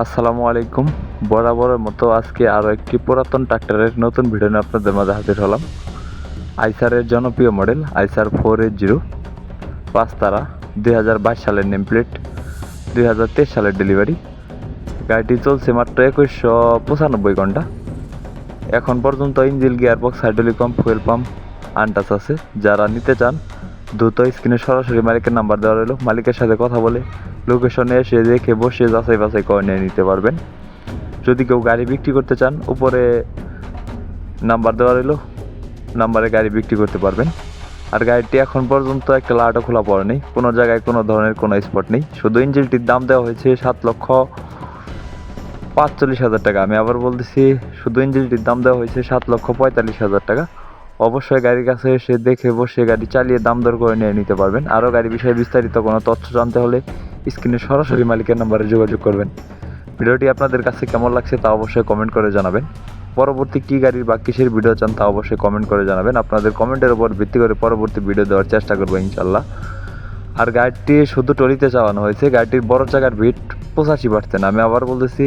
আসসালামু আলাইকুম। বরাবরের মতো আজকে আরও একটি পুরাতন ট্রাক্টরের নতুন ভিডিও নিয়ে আপনাদের মাঝে হাজির হলাম। আইসারের জনপ্রিয় মডেল আইসার 480 পাঁচতারা, 2022 সালের নেম প্লেট, 2023 সালের ডেলিভারি। গাড়িটি চলছে মাত্র 2195 ঘন্টা। এখন পর্যন্ত engine, gearbox, hydraulic pump, fuel pump untouch আছে। যারা নিতে চান দ্রুত স্ক্রিনে সরাসরি মালিকের নাম্বার দেওয়া রইল, মালিকের সাথে কথা বলে লোকেশনে এসে দেখে বসে যাচাই বাছাই করে নিয়ে নিতে পারবেন। যদি কেউ গাড়ি বিক্রি করতে চান উপরে নাম্বার দেওয়া রইল, নাম্বারে গাড়ি বিক্রি করতে পারবেন। আর গাড়িটি এখন পর্যন্ত একটা লাটও খোলা পড়ে নেই, কোনো জায়গায় কোনো ধরনের কোনো স্পট নেই। শুধু ইঞ্জিনটির দাম দেওয়া হয়েছে 7,45,000 টাকা। আমি আবার বলতেছি, শুধু ইঞ্জিনটির দাম দেওয়া হয়েছে 7,45,000 টাকা। অবশ্যই গাড়ির কাছে এসে দেখে বসে গাড়ি চালিয়ে দাম দর করে নিয়ে নিতে পারবেন। আরও গাড়ি বিষয়ে বিস্তারিত কোনো তথ্য জানতে হলে স্ক্রিনে সরাসরি মালিকের নাম্বারে যোগাযোগ করবেন। ভিডিওটি আপনাদের কাছে কেমন লাগছে তা অবশ্যই কমেন্ট করে জানাবেন। পরবর্তী কী গাড়ির বা কিসের ভিডিও চান তা অবশ্যই কমেন্ট করে জানাবেন। আপনাদের কমেন্টের উপর ভিত্তি করে পরবর্তী ভিডিও দেওয়ার চেষ্টা করবো ইনশাল্লাহ। আর গাড়িটি শুধু টলিতে চালানো হয়েছে। গাড়িটির বড় চাকার বিট 85%। আমি আবার বলতেছি,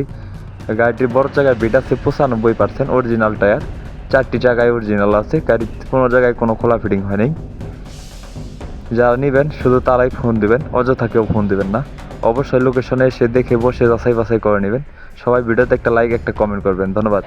গাড়িটির বড় চাকার বিট আছে 95%। অরিজিনাল টায়ার, 4টি চাকায় অরিজিনাল আছে। গাড়ির কোনো জায়গায় কোনো খোলা ফিটিং হয় নাই। যারা নেবেন শুধু তারাই ফোন দিবেন, অযথা কেউ ফোন দিবেন না। অবশ্যই লোকেশনে এসে দেখে বসে যাচাই বাছাই করে নেবেন। সবাই ভিডিওতে একটা লাইক, একটা কমেন্ট করবেন। ধন্যবাদ।